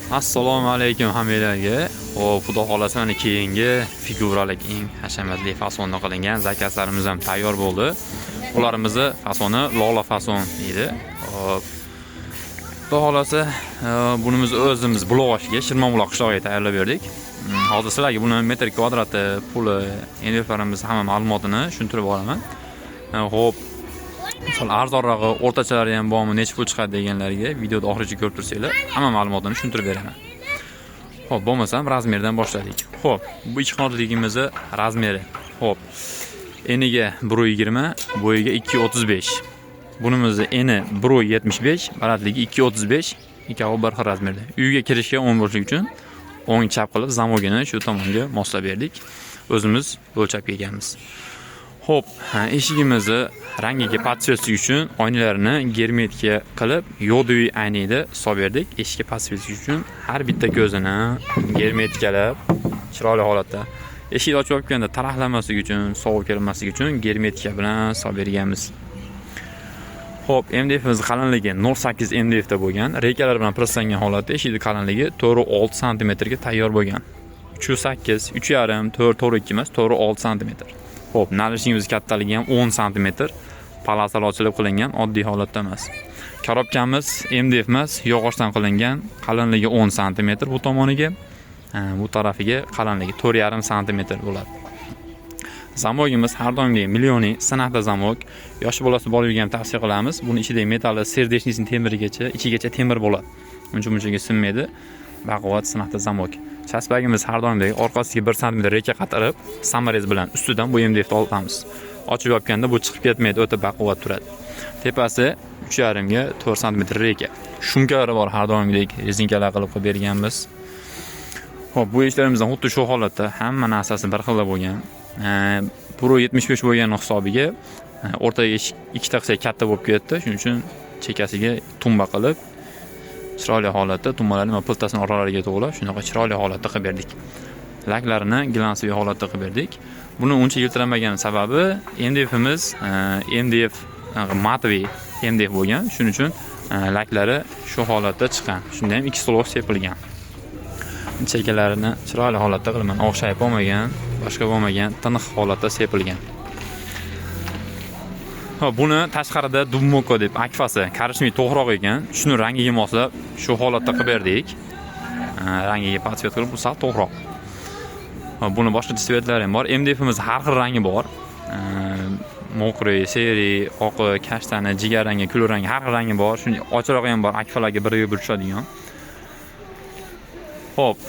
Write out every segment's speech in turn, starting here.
Assalomu alaykum hammalarga. Xo'p, xudo xolasa mana keyingi figuralik eng hashamatli fasonda qilingan zakazlarimiz ham tayyor bo'ldi. Ularimizni fasoni Lola fason deydi. Xo'p. Xudo xolasa bunimizni o'zimiz Buloqashga, Shirmonbuloq qishlog'iga tayyorlab berdik. Hozir sizlarga buni metr kvadrati, puli, energiyalarimiz hamma ma'lumotini tushuntirib boraman. Xo'p, misol arzonrog'i, o'rtachalari ham bormi, necha pul chiqadi deganlarga videoda oxirigacha ko'rib tursanglar, hamma ma'lumotini tushuntirib beraman. Xo'p, bo'lmasam razmerdan boshladik. Xo'p, bu ichki qanotligimizni razmeri. Xo'p, eniga 1.20, bo'yiga 2.35. Bunimizni eni 1.75, balandligi 2.35, ikkovi bir xil razmerda. Uyga kirishga 10 bo'lishi uchun o'ng chap qilib zamogini shu tomonga moslab berdik. O'zimiz o'lchab kelganmiz. Xo'p, eshigimizni rangiga podsvetlik uchun oynalarni germetika qilib, yo'duy aynida solib berdik. Eshikka podsvetlik uchun har bitta ko'zini germetikalab, chiroyli holatda. Eshikni ochib olganda taraqlamaslik uchun, sovuq kelmasligi uchun germetika bilan solib berganmiz. Xo'p, MDFimiz qalinligi 0.8 MDF da bo'lgan. Reykalar bilan presslangan holatda eshikning qalinligi 4.6 cm ga tayyor bo'lgan. 3.8, 3.5, 4.2 emas, 4.6 cm. Xo'p, nalishimiz kattaligi ham 10 cm. Palasal ochilib qilingan, oddiy holatda emas. Korobkamiz MDF emas, yog'ochdan qilingan, qalinligi 10 cm bu tomoniga, bu tarafiga qalinligi 4.5 cm bo'ladi. Zamogimiz har doimgidek millioniy sinaqda zamog. Yosh bolasi bolalarga ham tavsiya qilamiz. Buni ichida metall serdeshnisning temirigacha, ichigacha temir bo'ladi. Uncha-munchaga sinmaydi. Baquvvat sinaqda zamog. Chasbagimiz har doimdek orqasiga 1 cm reka qatirib, samarez bilan ustidan bu MDFni olamiz. Ochib yopganda bu chiqib ketmaydi, o'ta baquvvat turadi. Tepasi 3.5 ga 4 cm reka. Shumkalari bor har doimdek rezinkalar qilib berganmiz. Xo'p, bu ishlarimizdan xuddi shu holatda hamma narsasi bir xil bo'lgan. 1.75 bo'lgan hisobiga o'rtaga ikkita qilsak katta bo'lib ketdi. Shuning uchun chekasiga tumba qilib, chiroyli holatda tumbalarni va piltasini oralariga to'g'lab, shunaqa chiroyli holatda qilib berdik. Laklarini glansiy holatda qilib berdik. Buni uncha yiltiramagan sababi MDFimiz MDF matviy MDF bo'lgan. Shuning uchun laklari shu holatda chiqqan. Shunda ham 2 slov sepilgan. Chekalarini chiroyli holatda qilaman, o'xshayib olmagan, boshqa bo'lmagan, tiniq holatda sepilgan. Xo'p, buni tashqarida Dummoko deb akfasi karishmay to'g'roq ekan. Shuni rangiga moslab shu holatda qilib berdik. Rangiga podsvet qilib, bu sal to'g'roq. Xo'p, buni boshqa tsvetlari ham bor. MDFimiz har xil rangi bor. Mo'qri, seri, oqi, kashtani, jigarrangi, kulrangi, har xil rangi bor. Shuni ochirog'i ham bor, akfalarga biriga bir tushadigan. Xo'p,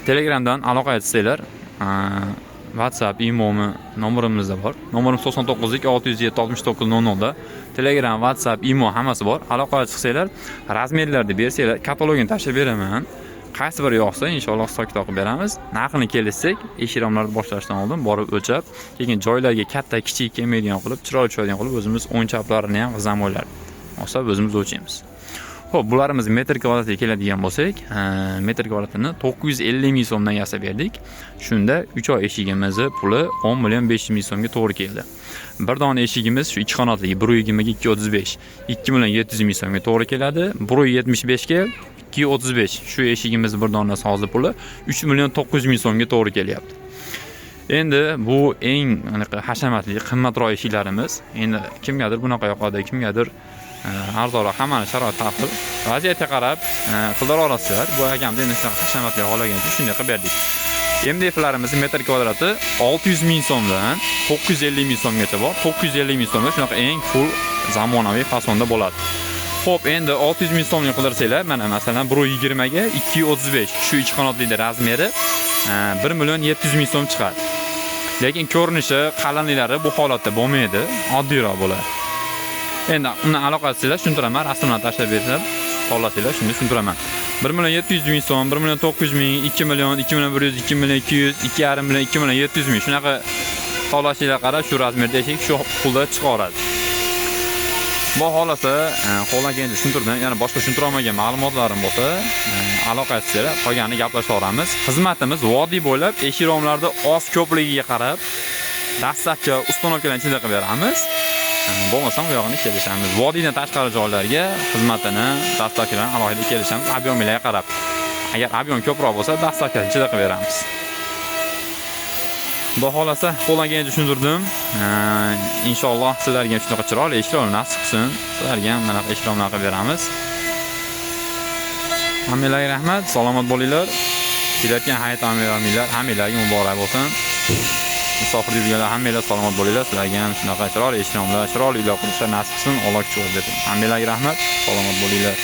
Telegramdan aloqa etsanglar, WhatsApp, imo'mi nomerimizda bor. Nomerim 99 da. Telegram, WhatsApp, imo hammasi bor. Aloqaga chiqsanglar, razmerlarni bersanglar, katalogini tashlab beraman. Qaysi biri yoqsa, inshaalloh hisob-kitob qilib beramiz. Narxini kelishsak, eshik-romlarni boshlashdan oldin borib o'lchab, keyin joylarga katta, kichik kelmaydigan qilib, chiroyli tushadigan qilib o'zimiz o'yinchoqlarini ham zamonlar olib o'zimiz o'lchaymiz. Xo'p, bularimiz metr kvadratiga keladigan bo'lsak, metr kvadratini 950 ming so'mdan yasab berdik. Shunda 3 oy eshigimizni puli 10.500.000 so'mga to'g'ri keldi. Bir dona eshigimiz shu ichki qanotligi 1.20 ga 2.35, 2.700.000 so'mga to'g'ri keladi. 1.75 ga 2.35. Shu eshigimiz bir donasi hozir puli 3.900.000 so'mga to'g'ri kelyapti. Endi bu eng hashamatli, qimmatroq eshiklarimiz. Endi kimgadir bunaqa yoqadi, kimgadir arzonroq, hammani sharoit taqdir, vaziyatga qarab qildira olasizlar. Bu akamda endi shunaqa hashamatli holaga shunday qilib berdik. MDFlarimiz metr kvadrati 600 ming so'mdan 950 ming so'mgacha bor. 950 ming so'mga shunaqa eng full zamonaviy fasonda bo'ladi. Xo'p, endi 600 ming so'mga qildirsanglar, mana masalan 1.20 ga 2.35 shu ichki qanotlikda razmeri 1.700.000 so'm chiqadi. Lekin ko'rinishi, qalinliklari bu holatda bo'lmaydi, oddiyroq bo'ladi. Endi uni aloqa qilsanglar, tushuntiraman, rasmlarni tashlab bersam, xohlasanglar shuni tushuntiraman. 1.700.000 so'm, 1.900.000, 2 million, 2.100.000, 2.200.000, 2.5 million, 2.700.000 shunaqa xohlasanglar qarab, shu razmerda eshik shu pulda chiqaradi. Bu xolasa, xohlaganingizda tushuntirdim. Yana boshqa tushuntira olmagan ma'lumotlarim bo'lsa, aloqa qilsanglar, qolganini gaplashaveramiz. Xizmatimiz vodiy bo'ylab eshik-romlarni oz ko'pligiga qarab, dastlabki uстановkalarni ichida qilib beramiz. Bo'lmasam bu yog'ini kelishamiz. Vodiydan tashqari joylarga xizmatini, dastlabkilarni alohida kelishamiz, ob'yomlarga qarab. Agar ob'yom ko'proq bo'lsa, dastlabki ichida qilib beramiz. Xudo xolasa, qo'llangan tushuntirdim. Inshaalloh sizlarga ham shunaqa chiroyli ishlar nasib qilsin. Sizlarga ham mana ishlarni qilib beramiz. Hammalarga rahmat, salomat bo'linglar. Kelayotgan hayit ta'minlar hammalarga muborak bo'lsin. Musofir yurganlar hammalar salomat bo'linglar. Sizlarga ham shunaqa chiroyli ishlar, chiroyli uylar qurishlar nasib qilsin. Alloh kuch bersin. Hammalarga rahmat, salomat bo'linglar.